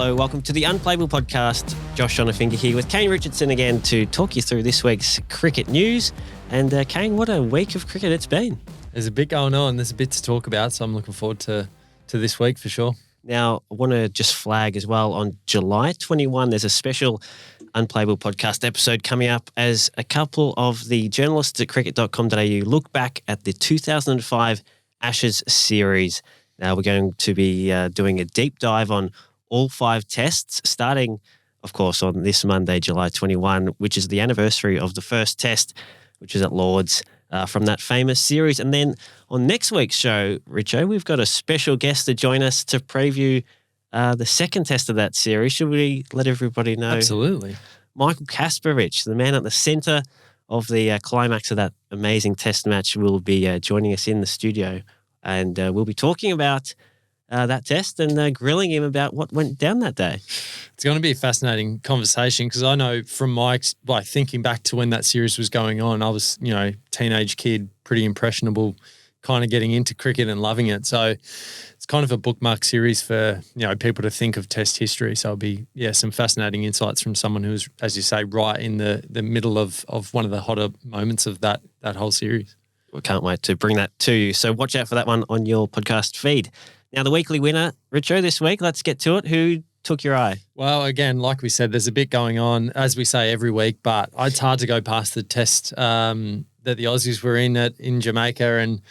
Hello, welcome to the Unplayable Podcast. Josh Schonafinger here with Kane Richardson again to talk you through this week's cricket news. And Kane, what a week of cricket it's been. There's a bit going on. There's a bit to talk about, so I'm looking forward to this week for sure. Now, I want to just flag as well, on July 21, there's a special Unplayable Podcast episode coming up as a couple of the journalists at cricket.com.au look back at the 2005 Ashes series. Now, we're going to be doing a deep dive on all 5 tests, starting, of course, on this Monday, July 21, which is the anniversary of the first test, which is at Lord's. From that famous series. And then on next week's show, Richo, we've got a special guest to join us to preview the second test of that series. Should we let everybody know? Absolutely. Michael Kasparich, the man at the centre of the climax of that amazing test match, will be joining us in the studio. And we'll be talking about that test and grilling him about what went down that day. It's going to be a fascinating conversation because I know from my thinking back to when that series was going on, I was, teenage kid, pretty impressionable, kind of getting into cricket and loving it. So it's kind of a bookmark series for, people to think of test history. So it'll be, some fascinating insights from someone who's, as you say, right in the middle of one of the hotter moments of that whole series. We can't wait to bring that to you. So watch out for that one on your podcast feed. Now, the weekly winner, Richo, this week, let's get to it. Who took your eye? Well, again, like we said, there's a bit going on, as we say every week, but it's hard to go past the test that the Aussies were in Jamaica, and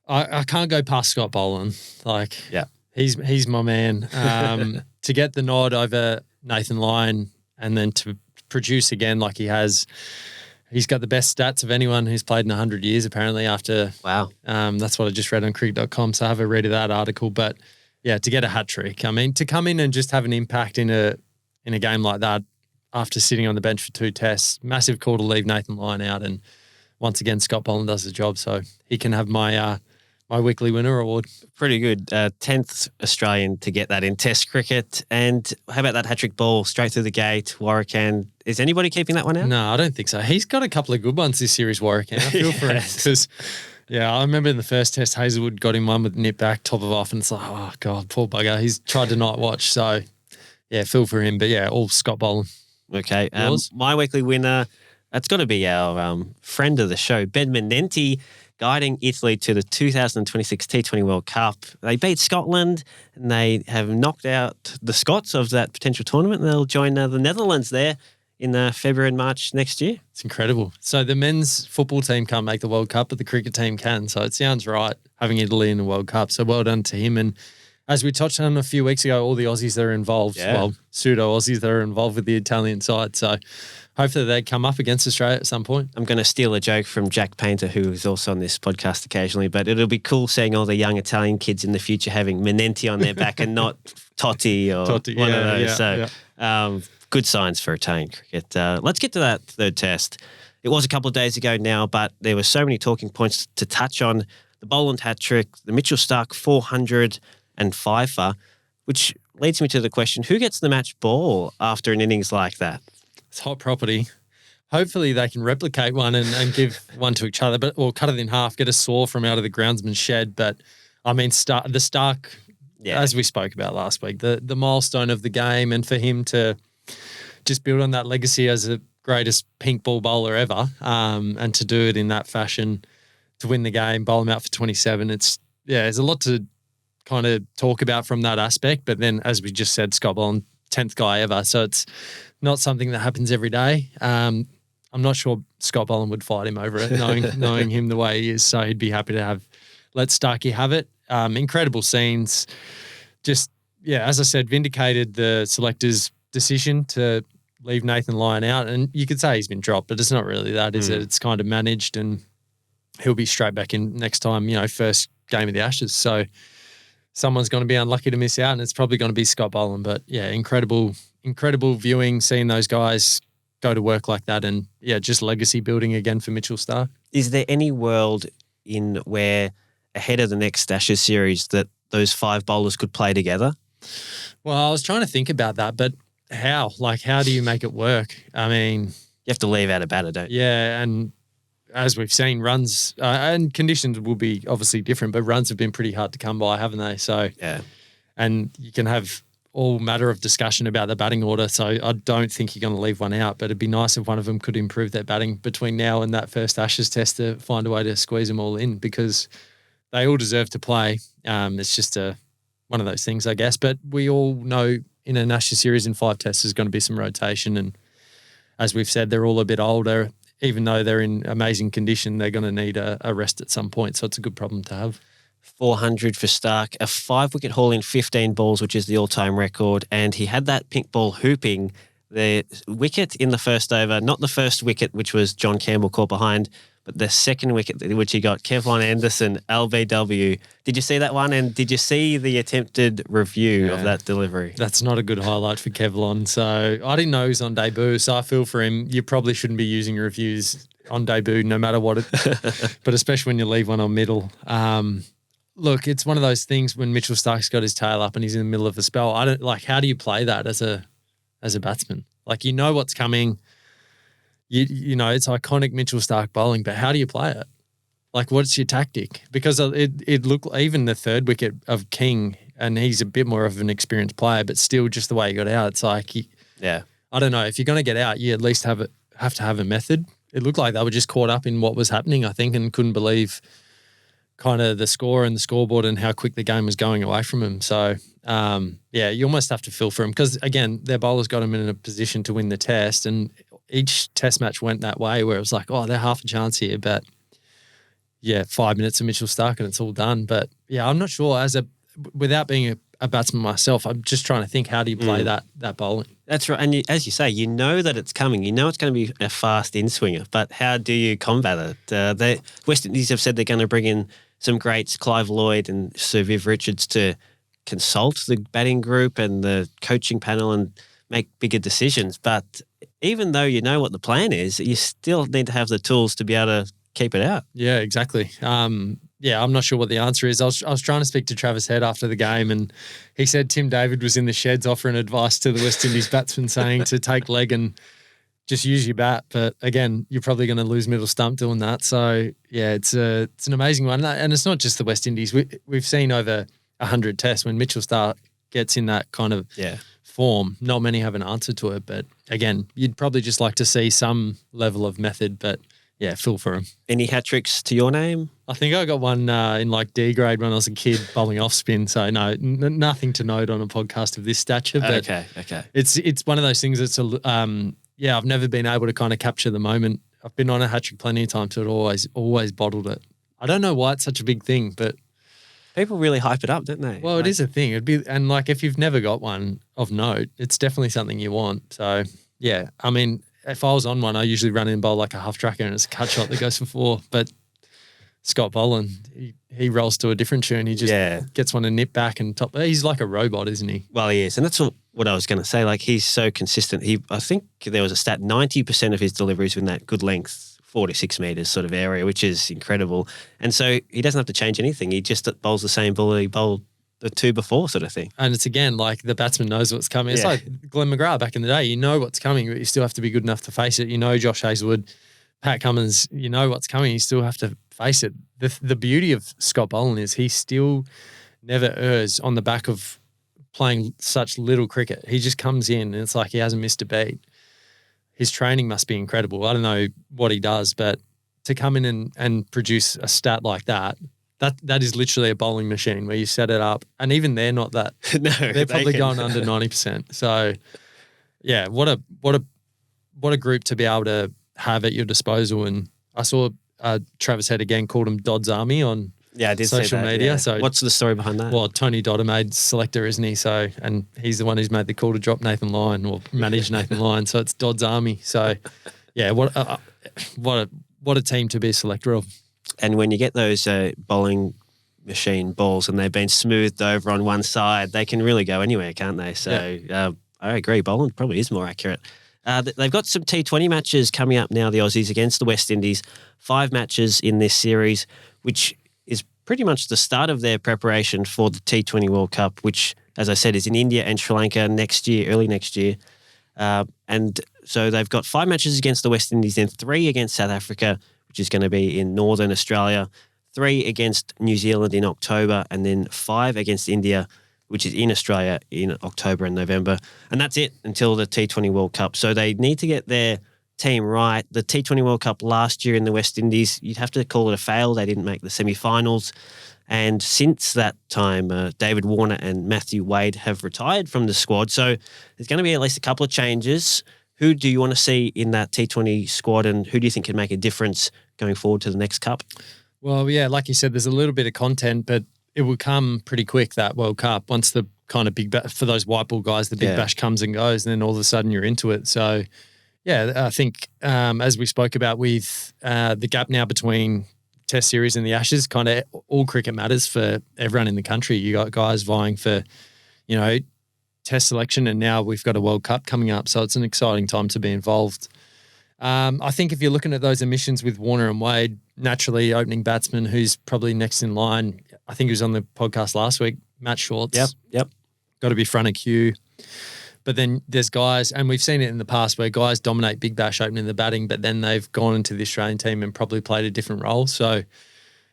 I can't go past Scott Boland. He's my man. To get the nod over Nathan Lyon and then to produce again like he has. He's got the best stats of anyone who's played in 100 years, apparently, after. Wow. That's what I just read on cricket.com, so have a read of that article. But, yeah, to get a hat-trick. I mean, to come in and just have an impact in a game like that after sitting on the bench for 2 tests, massive call to leave Nathan Lyon out. And once again, Scott Boland does the job, so he can have my weekly winner award. Pretty good. 10th Australian to get that in Test cricket. And how about that hat-trick ball straight through the gate, Warrican? Is anybody keeping that one out? No, I don't think so. He's got a couple of good ones this series, Warrican. I feel for him because, I remember in the first test, Hazelwood got him one with nip back, top of off, and it's like, oh, God, poor bugger. He's tried to night watch. So, feel for him. But, all Scott Boland. Okay. My weekly winner, that's got to be our friend of the show, Ben Menenti, guiding Italy to the 2026 T20 World Cup. They beat Scotland and they have knocked out the Scots of that potential tournament. And they'll join the Netherlands there in February and March next year. It's incredible. So the men's football team can't make the World Cup, but the cricket team can. So it sounds right having Italy in the World Cup. So well done to him. And as we touched on a few weeks ago, all the Aussies that are involved, pseudo-Aussies that are involved with the Italian side. So hopefully they come up against Australia at some point. I'm going to steal a joke from Jack Painter, who is also on this podcast occasionally, but it'll be cool seeing all the young Italian kids in the future having Menenti on their back and not Totti or one of those. Good signs for Italian cricket. Let's get to that third test. It was a couple of days ago now, but there were so many talking points to touch on. The Boland hat-trick, the Mitchell-Starc 400 and fifer, which leads me to the question, who gets the match ball after an innings like that? It's hot property. Hopefully they can replicate one and give one to each other, or cut it in half, get a saw from out of the groundsman's shed. But, I mean, the Starc, as we spoke about last week, the milestone of the game, and for him to just build on that legacy as the greatest pink ball bowler ever, and to do it in that fashion, to win the game, bowl him out for 27. There's a lot to kind of talk about from that aspect. But then, as we just said, Scott Boland, 10th guy ever. So it's not something that happens every day. I'm not sure Scott Boland would fight him over it, knowing him the way he is. So he'd be happy to let Starkey have it. Incredible scenes. Just, as I said, vindicated the selectors' decision to leave Nathan Lyon out. And you could say he's been dropped, but it's not really that, is it? It's kind of managed, and he'll be straight back in next time, first game of the Ashes. So someone's going to be unlucky to miss out, and it's probably going to be Scott Boland. But, incredible viewing, seeing those guys go to work like that, and, just legacy building again for Mitchell-Starc. Is there any world in where ahead of the next Ashes series that those 5 bowlers could play together? Well, I was trying to think about that, but how? How do you make it work? I mean, you have to leave out a batter, don't you? Yeah, and as we've seen, runs and conditions will be obviously different, but runs have been pretty hard to come by, haven't they? So, and you can have all matter of discussion about the batting order. So I don't think you're going to leave one out, but it'd be nice if one of them could improve their batting between now and that first Ashes test to find a way to squeeze them all in, because they all deserve to play. It's just one of those things, I guess. But we all know in an Ashes series in 5 tests there's going to be some rotation. And as we've said, they're all a bit older. Even though they're in amazing condition, they're going to need a rest at some point. So it's a good problem to have. 400 for Stark, a 5-wicket haul in 15 balls, which is the all-time record. And he had that pink ball hooping the wicket in the first over, not the first wicket, which was John Campbell caught behind, but the second wicket, which he got, Kevlon Anderson, LBW. Did you see that one? And did you see the attempted review of that delivery? That's not a good highlight for Kevlon. So I didn't know he was on debut, so I feel for him. You probably shouldn't be using reviews on debut, no matter what it, but especially when you leave one on middle. Look, it's one of those things when Mitchell Stark's got his tail up and he's in the middle of a spell. How do you play that as a batsman? Like, you know what's coming. You know, it's iconic Mitchell Stark bowling, but how do you play it? Like, what's your tactic? Because it looked, even the third wicket of King, and he's a bit more of an experienced player, but still just the way he got out, it's like, I don't know. If you're going to get out, you at least have to have a method. It looked like they were just caught up in what was happening, I think, and couldn't believe kind of the score and the scoreboard and how quick the game was going away from him. So, you almost have to feel for him because, again, their bowlers got him in a position to win the test, and each test match went that way where it was like, oh, they're half a chance here, but 5 minutes of Mitchell Stark and it's all done. But I'm not sure without being a batsman myself, I'm just trying to think, how do you play that bowling? That's right. And as you say, you know that it's coming. You know it's going to be a fast in-swinger, but how do you combat it? West Indies have said they're going to bring in some greats, Clive Lloyd and Sir Viv Richards, to consult the batting group and the coaching panel and make bigger decisions. But even though you know what the plan is, you still need to have the tools to be able to keep it out. Yeah, exactly. I'm not sure what the answer is. I was trying to speak to Travis Head after the game, and he said Tim David was in the sheds offering advice to the West Indies batsmen, saying to take leg and just use your bat. But again, you're probably going to lose middle stump doing that. So it's an amazing one, and it's not just the West Indies. We've seen over 100 tests when Mitchell Stark gets in that kind of form. Not many have an answer to it, but again, you'd probably just like to see some level of method. But feel for him. Any hat tricks to your name? I think I got one in like D grade when I was a kid, bowling off spin. So no, nothing to note on a podcast of this stature. But okay. It's one of those things that's I've never been able to kind of capture the moment. I've been on a hat trick plenty of times, so it always bottled it. I don't know why it's such a big thing, but people really hype it up, don't they? Well, it is a thing. And like, if you've never got one of note, it's definitely something you want. So I mean, if I was on one, I usually run in and bowl like a half tracker and it's a cut shot that goes for 4. But Scott Boland, he rolls to a different tune. He just gets one and nip back and top. He's like a robot, isn't he? Well, he is. And that's what I was going to say. Like, he's so consistent. I think there was a stat, 90% of his deliveries were in that good length, 4 to 6 meters sort of area, which is incredible. And so he doesn't have to change anything. He just bowls the same ball he bowled the 2 before, sort of thing. And it's, again, like the batsman knows what's coming. It's like Glenn McGrath back in the day. You know what's coming, but you still have to be good enough to face it. You know Josh Hazlewood, Pat Cummins, you know what's coming. You still have to face it. The beauty of Scott Boland is he still never errs on the back of playing such little cricket. He just comes in and it's like he hasn't missed a beat. His training must be incredible. I don't know what he does, but to come in and produce a stat like that is literally a bowling machine where you set it up, and even they're not that. No, they're probably going under 90%. So, what a group to be able to have at your disposal. And I saw Travis Head again called him Dodd's Army on I did social media. Yeah. So what's the story behind that? Well, Tony Dodder made selector, isn't he? So, and he's the one who's made the call to drop Nathan Lyon or manage Nathan Lyon. So it's Dodd's Army. So, what a team to be a selector of. And when you get those bowling machine balls and they've been smoothed over on one side, they can really go anywhere, can't they? So I agree. Boland probably is more accurate. They've got some T20 matches coming up now, the Aussies, against the West Indies. 5 matches in this series, which is pretty much the start of their preparation for the T20 World Cup, which, as I said, is in India and Sri Lanka early next year. And so they've got 5 matches against the West Indies, then 3 against South Africa, which is going to be in Northern Australia, 3 against New Zealand in October, and then 5 against India which is in Australia in October and November. And that's it until the T20 World Cup. So they need to get their team right. The T20 World Cup last year in the West Indies, you'd have to call it a fail. They didn't make the semi-finals. And since that time, David Warner and Matthew Wade have retired from the squad. So there's going to be at least a couple of changes. Who do you want to see in that T20 squad, and who do you think can make a difference going forward to the next Cup? Well, yeah, like you said, there's a little bit of content, but it will come pretty quick, that World Cup. Once the kind of for those white ball guys, the big bash comes and goes, and then all of a sudden you're into it. So, yeah, I think as we spoke about with the gap now between Test series and the Ashes, kind of all cricket matters for everyone in the country. You got guys vying for, Test selection, and now we've got a World Cup coming up. So it's an exciting time to be involved. I think if you're looking at those emissions with Warner and Wade, naturally opening batsman who's probably next in line, I think he was on the podcast last week, Matt Shorts. Yep. Got to be front of queue. But then there's guys, and we've seen it in the past where guys dominate Big Bash opening the batting, but then they've gone into the Australian team and probably played a different role. So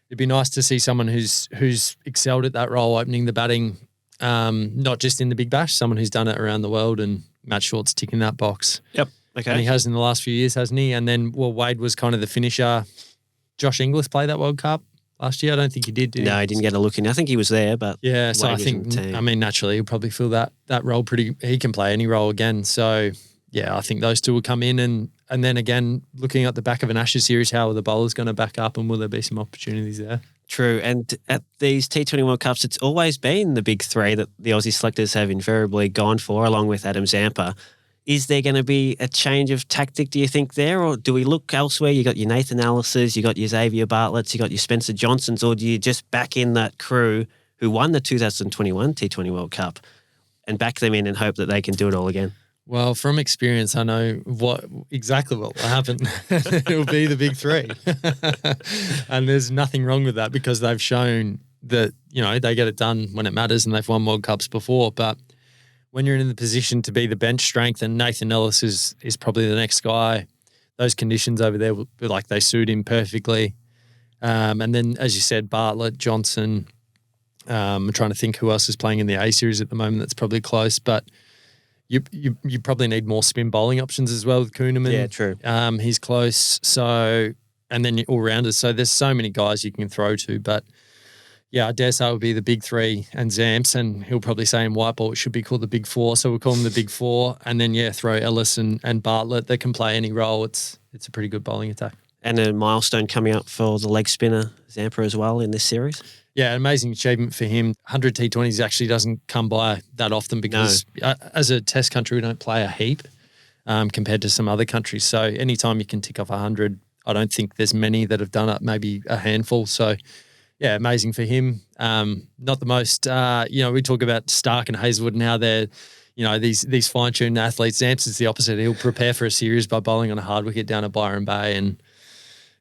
it'd be nice to see someone who's excelled at that role, opening the batting, not just in the Big Bash, someone who's done it around the world, and Matt Short's ticking that box. Yep. Okay. And he has in the last few years, hasn't he? And then, Wade was kind of the finisher. Josh Inglis played that World Cup last year. I don't think he did. No, he didn't get a look in. I think he was there, but yeah. So I think, naturally, he'll probably fill that role pretty. He can play any role again. So yeah, I think those two will come in, and then again, looking at the back of an Ashes series, how are the bowlers going to back up, and will there be some opportunities there? True. And at these T20 World Cups, it's always been the big three that the Aussie selectors have invariably gone for, along with Adam Zampa. Is there going to be a change of tactic, do you think, there? Or do we look elsewhere? You got your Nathan Ellis's, you got your Xavier Bartlett's, you got your Spencer Johnsons, or do you just back in that crew who won the 2021 T20 World Cup and back them in and hope that they can do it all again? Well, from experience, I know exactly what will happen. It'll be the big three. And there's nothing wrong with that, because they've shown that, they get it done when it matters, and they've won World Cups before. But when you're in the position to be the bench strength, and Nathan Ellis is probably the next guy, those conditions over there, they suit him perfectly. And then, as you said, Bartlett, Johnson, I'm trying to think who else is playing in the A series at the moment that's probably close, but you probably need more spin bowling options as well with Kuhneman. Yeah, true. He's close. So, and then all-rounders. So there's so many guys you can throw to, but yeah, I dare say it would be the big three and Zamps, and he'll probably say in white ball it should be called the big four. So we'll call them the big four, and then throw Ellis and Bartlett. They can play any role. It's a pretty good bowling attack. And a milestone coming up for the leg spinner Zampa as well in this series. Yeah, amazing achievement for him. 100 T20s actually doesn't come by that often, because as a test country, we don't play a heap compared to some other countries. So anytime you can tick off 100, I don't think there's many that have done it, maybe a handful. So yeah, amazing for him. Not the most, we talk about Stark and Hazelwood and how they're, these fine-tuned athletes. Zamps is the opposite. He'll prepare for a series by bowling on a hard wicket down at Byron Bay, and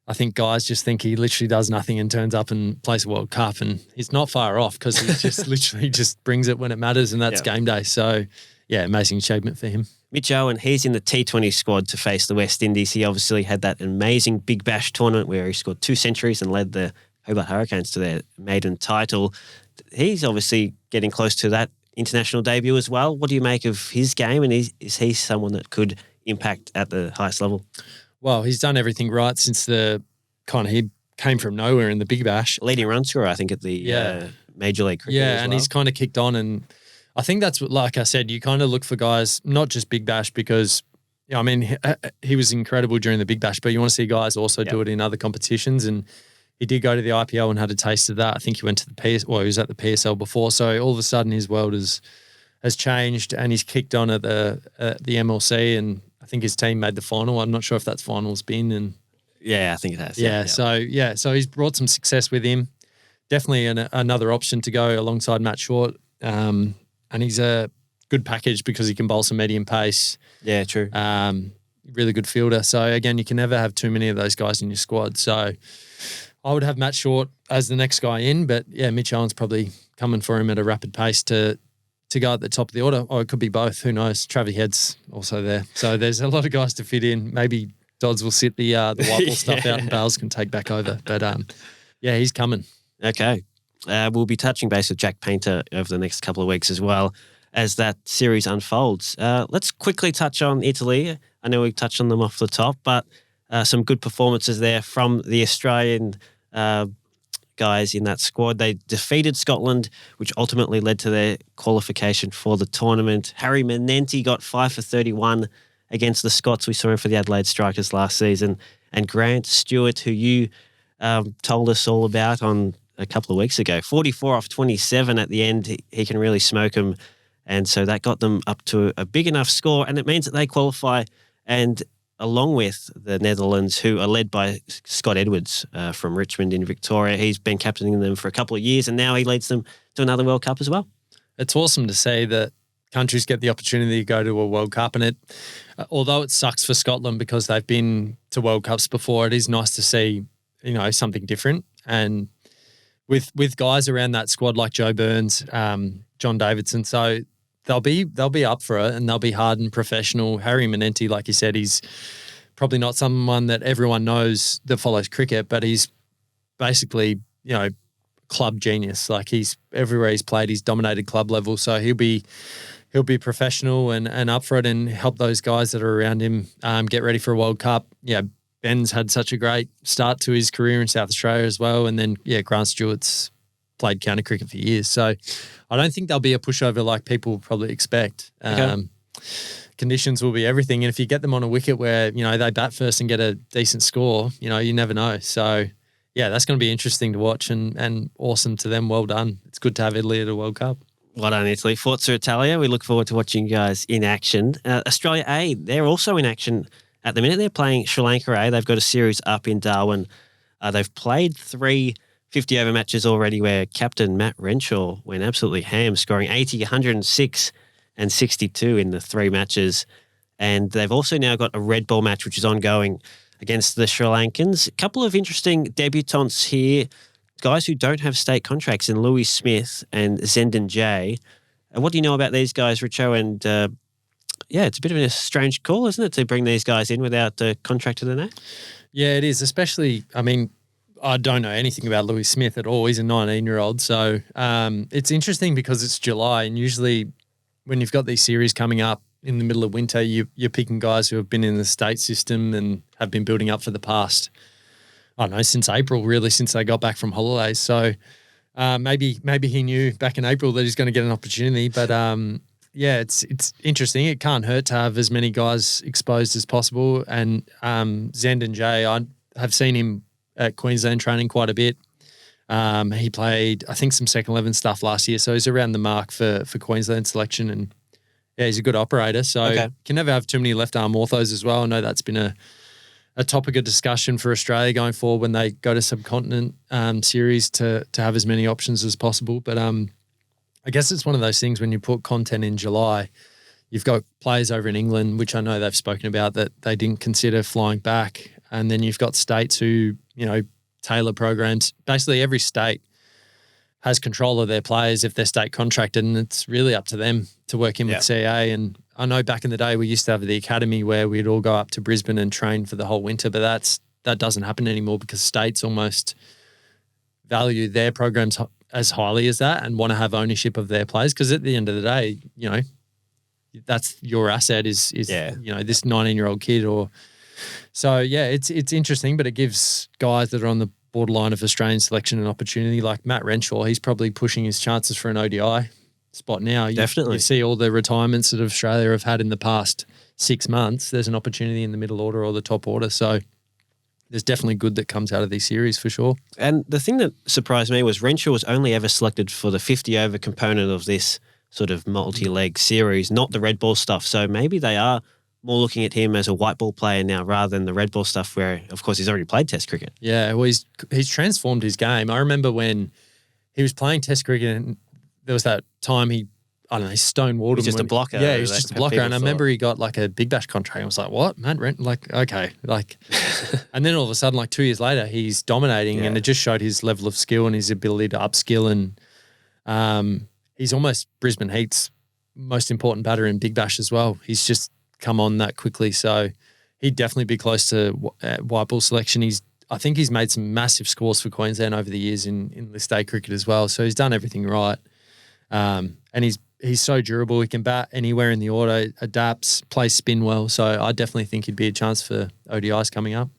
I think guys just think he literally does nothing and turns up and plays a World Cup, and he's not far off, because he just literally just brings it when it matters, and that's game day. So yeah, amazing achievement for him. Mitch Owen, he's in the T20 squad to face the West Indies. He obviously had that amazing Big Bash tournament where he scored 2 centuries and led the Hobart Hurricanes to their maiden title. He's obviously getting close to that international debut as well. What do you make of his game, and is he someone that could impact at the highest level? Well, he's done everything right since he came from nowhere in the Big Bash. Leading run scorer, I think, at the Major League Cricket as well. And he's kind of kicked on, and I think that's what, like I said, you kind of look for guys, not just Big Bash, because he was incredible during the Big Bash, but you want to see guys also do it in other competitions, and he did go to the IPL and had a taste of that. I think he went to he was at the PSL before, so all of a sudden his world has changed, and he's kicked on at the MLC, and I think his team made the final. I'm not sure if that's finals been, and yeah, I think it has. So he's brought some success with him. Definitely another option to go alongside Matt Short, and he's a good package because he can bowl some medium pace. Yeah, true. Really good fielder. So again, you can never have too many of those guys in your squad. So I would have Matt Short as the next guy in, but yeah, Mitch Owen's probably coming for him at a rapid pace to go at the top of the order. Or it could be both. Who knows? Travie Head's also there. So there's a lot of guys to fit in. Maybe Dodds will sit the white ball stuff out and Bales can take back over. But yeah, he's coming. Okay. we'll be touching base with Jack Painter over the next couple of weeks as well as that series unfolds. Let's quickly touch on Italy. I know we've touched on them off the top, but some good performances there from the Australian guys in that squad. They defeated Scotland, which ultimately led to their qualification for the tournament. Harry Menenti got 5 for 31 against the Scots. We saw him for the Adelaide Strikers last season. And Grant Stewart, who you told us all about on a couple of weeks ago, 44 off 27 at the end. He can really smoke them. And so that got them up to a big enough score. And it means that they qualify. And along with the Netherlands, who are led by Scott Edwards from Richmond in Victoria. He's been captaining them for a couple of years, and now he leads them to another World Cup as well. It's awesome to see that countries get the opportunity to go to a World Cup, and although it sucks for Scotland because they've been to World Cups before, it is nice to see, something different. And with guys around that squad like Joe Burns, John Davidson, so they'll be up for it, and they'll be hard and professional. Harry Menenti, like you said, he's probably not someone that everyone knows that follows cricket, but he's basically, club genius. Like, he's everywhere he's played, he's dominated club level. So he'll be professional and up for it and help those guys that are around him get ready for a World Cup. Yeah, Ben's had such a great start to his career in South Australia as well. And then, Grant Stewart's played county cricket for years. So I don't think there'll be a pushover like people probably expect. Okay. Conditions will be everything. And if you get them on a wicket where, they bat first and get a decent score, you never know. So, that's going to be interesting to watch and awesome to them. Well done. It's good to have Italy at a World Cup. Well done, Italy. Forza Italia. We look forward to watching you guys in action. Australia A, they're also in action at the minute. They're playing Sri Lanka A. They've got a series up in Darwin. They've played 3 50-over matches already where captain Matt Renshaw went absolutely ham, scoring 80, 106 and 62 in the 3 matches. And they've also now got a red ball match, which is ongoing against the Sri Lankans. A couple of interesting debutants here, guys who don't have state contracts in Louis Smith and Zendon J. What do you know about these guys, Richo? And it's a bit of a strange call, isn't it, to bring these guys in without a contract to the name? Yeah, it is, especially, I don't know anything about Louis Smith at all. He's a 19-year-old. So it's interesting because it's July, and usually when you've got these series coming up in the middle of winter, you're picking guys who have been in the state system and have been building up for the past, I don't know, since April, really, since they got back from holidays. So maybe he knew back in April that he's going to get an opportunity. But it's interesting. It can't hurt to have as many guys exposed as possible. And Zendon J, I have seen him at Queensland training quite a bit. He played, I think, some second 11 stuff last year, so he's around the mark for Queensland selection, and he's a good operator. So Can never have too many left arm orthos as well. I know that's been a topic of discussion for Australia going forward when they go to subcontinent series to have as many options as possible. But I guess it's one of those things when you put content in July, you've got players over in England, which I know they've spoken about that they didn't consider flying back. And then you've got states who, tailor programs. Basically, every state has control of their players if they're state contracted, and it's really up to them to work in with CA. And I know back in the day we used to have the academy where we'd all go up to Brisbane and train for the whole winter, but that doesn't happen anymore because states almost value their programs as highly as that and want to have ownership of their players, because at the end of the day, that's your asset is this 19-year-old kid or. So, it's interesting, but it gives guys that are on the borderline of Australian selection an opportunity. Like Matt Renshaw, he's probably pushing his chances for an ODI spot now. Definitely. You see all the retirements that Australia have had in the past 6 months. There's an opportunity in the middle order or the top order. So there's definitely good that comes out of these series for sure. And the thing that surprised me was Renshaw was only ever selected for the 50-over component of this sort of multi-leg series, not the red ball stuff. So maybe they are more looking at him as a white ball player now rather than the red ball stuff where, of course, he's already played Test cricket. Yeah, well, he's transformed his game. I remember when he was playing Test cricket and there was that time he stonewalled him. He's just a blocker. Yeah, he was just a blocker. And I remember he got like a Big Bash contract. I was like, what? Matt Rent? Like, okay. Like, and then all of a sudden, like 2 years later, he's dominating and it just showed his level of skill and his ability to upskill. And he's almost Brisbane Heat's most important batter in Big Bash as well. He's just come on that quickly. So he'd definitely be close to white ball selection. I think he's made some massive scores for Queensland over the years in List A cricket as well. So he's done everything right. And he's so durable. He can bat anywhere in the order, adapts, plays spin well. So I definitely think he'd be a chance for ODIs coming up.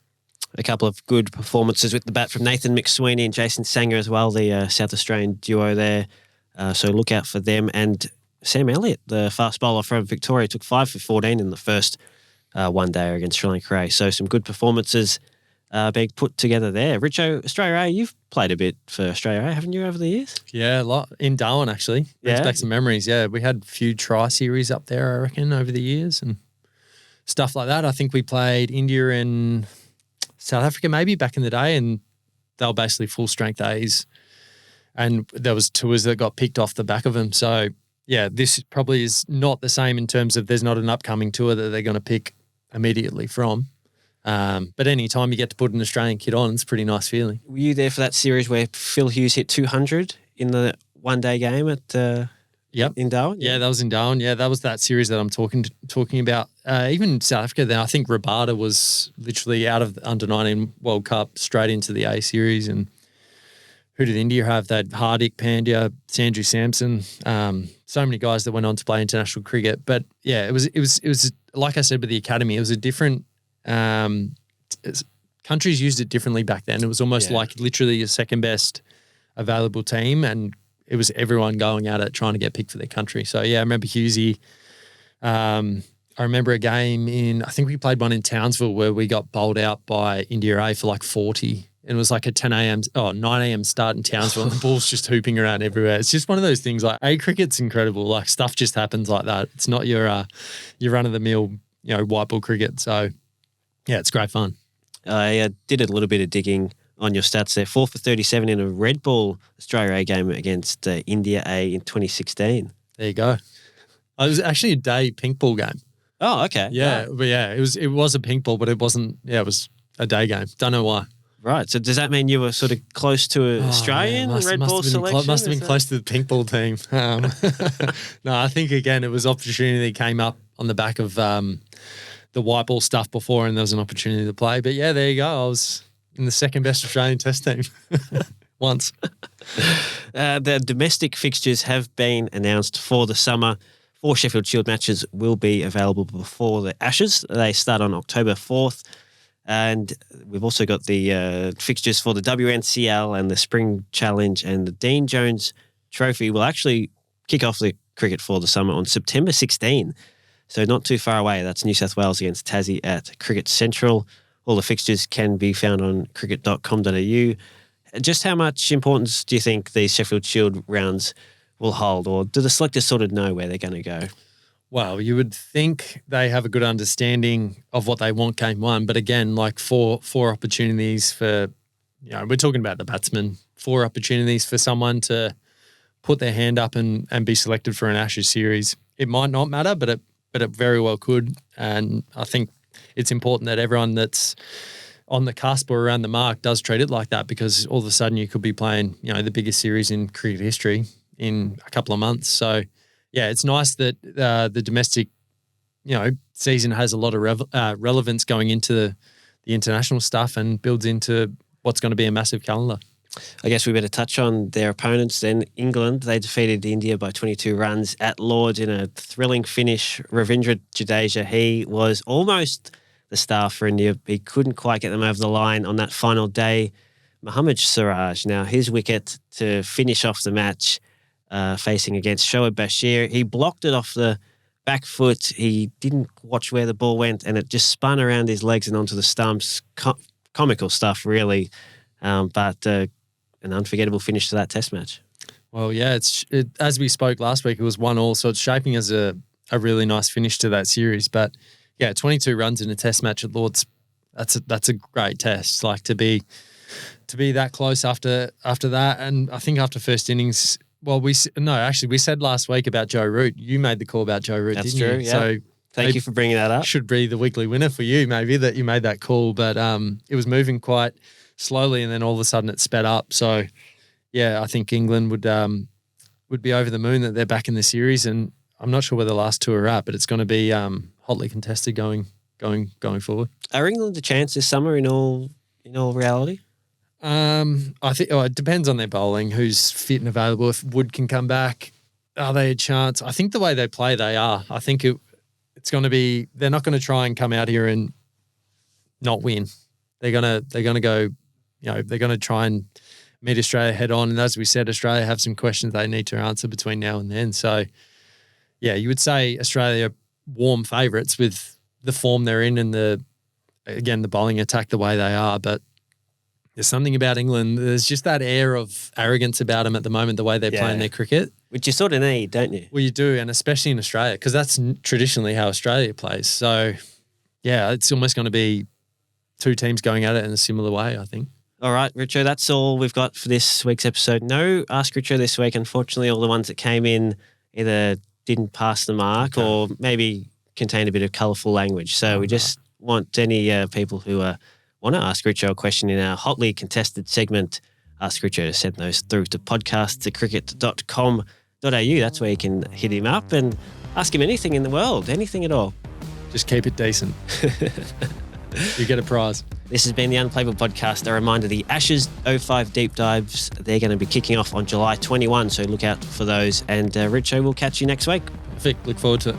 A couple of good performances with the bat from Nathan McSweeney and Jason Sanger as well, the South Australian duo there. So look out for them. And Sam Elliott, the fast bowler from Victoria, took 5 for 14 in the first one-day against Sri Lanka. So some good performances being put together there. Richo, Australia A, you've played a bit for Australia A, haven't you, over the years? Yeah, a lot. In Darwin, actually. Brings back some memories. Yeah, we had a few tri-series up there, I reckon, over the years and stuff like that. I think we played India and South Africa maybe back in the day, and they were basically full-strength A's. And there was tours that got picked off the back of them. So, yeah, this probably is not the same in terms of there's not an upcoming tour that they're going to pick immediately from. But any time you get to put an Australian kid on, it's a pretty nice feeling. Were you there for that series where Phil Hughes hit 200 in the one-day game at in Darwin? Yeah, that was in Darwin. Yeah, that was that series that I'm talking about. Even South Africa, then I think Rabada was literally out of the Under-19 World Cup straight into the A series. And who did India have? They had Hardik Pandya, Sanju Samson, so many guys that went on to play international cricket. But yeah, it was like I said with the academy, it was a different. Countries used it differently back then. It was almost like literally your second best available team, and it was everyone going at it trying to get picked for their country. So yeah, I remember Hughesy. I remember a game I think we played one in Townsville where we got bowled out by India A for like 40. And it was like a 9 a.m. start in Townsville, and the ball's just hooping around everywhere. It's just one of those things. Like A cricket's incredible. Like stuff just happens like that. It's not your run of the mill, white ball cricket. So yeah, it's great fun. I did a little bit of digging on your stats there. 4 for 37 in a red ball Australia A game against India A in 2016. There you go. It was actually a day pink ball game. Oh, okay. Yeah, right. But yeah, it was a pink ball, but it wasn't. Yeah, it was a day game. Don't know why. Right. So does that mean you were sort of close to an Australian red ball selection? Must have been close to the pink ball team. No, I think again it was opportunity that came up on the back of the white ball stuff before, and there was an opportunity to play. But yeah, there you go. I was in the second best Australian Test team once. The domestic fixtures have been announced for the summer. 4 Sheffield Shield matches will be available before the Ashes. They start on October 4th. And we've also got the fixtures for the WNCL and the Spring Challenge, and the Dean Jones Trophy will actually kick off the cricket for the summer on September 16. So not too far away. That's New South Wales against Tassie at Cricket Central. All the fixtures can be found on cricket.com.au. Just how much importance do you think these Sheffield Shield rounds will hold, or do the selectors sort of know where they're going to go? Well, you would think they have a good understanding of what they want game one. But again, like four opportunities for, we're talking about the batsman, 4 opportunities for someone to put their hand up and be selected for an Ashes series. It might not matter, but it very well could. And I think it's important that everyone that's on the cusp or around the mark does treat it like that, because all of a sudden you could be playing, the biggest series in cricket history in a couple of months. So, yeah, it's nice that the domestic, season has a lot of relevance going into the international stuff and builds into what's going to be a massive calendar. I guess we better touch on their opponents then. England, they defeated India by 22 runs at Lord's in a thrilling finish. Ravindra Jadeja, he was almost the star for India. He couldn't quite get them over the line on that final day. Mohammad Siraj, now his wicket to finish off the match, facing against Shoaib Bashir. He blocked it off the back foot. He didn't watch where the ball went, and it just spun around his legs and onto the stumps. Comical stuff, really. But an unforgettable finish to that Test match. Well, yeah, as we spoke last week, it was 1-1, so it's shaping as a really nice finish to that series. But yeah, 22 runs in a Test match at Lord's, that's a great test. Like to be that close after that, and I think after first innings. Well, we said last week about Joe Root. You made the call about Joe Root, That's didn't true, you? yeah. So Thank you for bringing that up. Should be the weekly winner for you, maybe, that you made that call. But it was moving quite slowly, and then all of a sudden it sped up. So, yeah, I think England would be over the moon that they're back in the series, and I'm not sure where the last 2 are at, but it's going to be hotly contested going forward. Are England a chance this summer in all in all reality? I think it depends on their bowling, who's fit and available. If Wood can come back, are they a chance? I think the way they play, they are. I think it's going to be. They're not going to try and come out here and not win. They're gonna go. They're going to try and meet Australia head on. And as we said, Australia have some questions they need to answer between now and then. So, yeah, you would say Australia warm favourites with the form they're in and the bowling attack the way they are, but. There's something about England. There's just that air of arrogance about them at the moment, the way they're playing their cricket. Which you sort of need, don't you? Well, you do, and especially in Australia, because that's traditionally how Australia plays. So, yeah, it's almost going to be two teams going at it in a similar way, I think. All right, Richo, that's all we've got for this week's episode. No Ask Richo this week. Unfortunately, all the ones that came in either didn't pass the mark or maybe contained a bit of colourful language. So we just want any people who want to ask Richo a question in our hotly contested segment, Ask Richo, to send those through to podcast@cricket.com.au. That's where you can hit him up and ask him anything in the world, anything at all. Just keep it decent. You get a prize. This has been the Unplayable Podcast. A reminder, the Ashes 05 deep dives, they're going to be kicking off on July 21, so look out for those. And Richo, we'll catch you next week. Perfect. Look forward to it.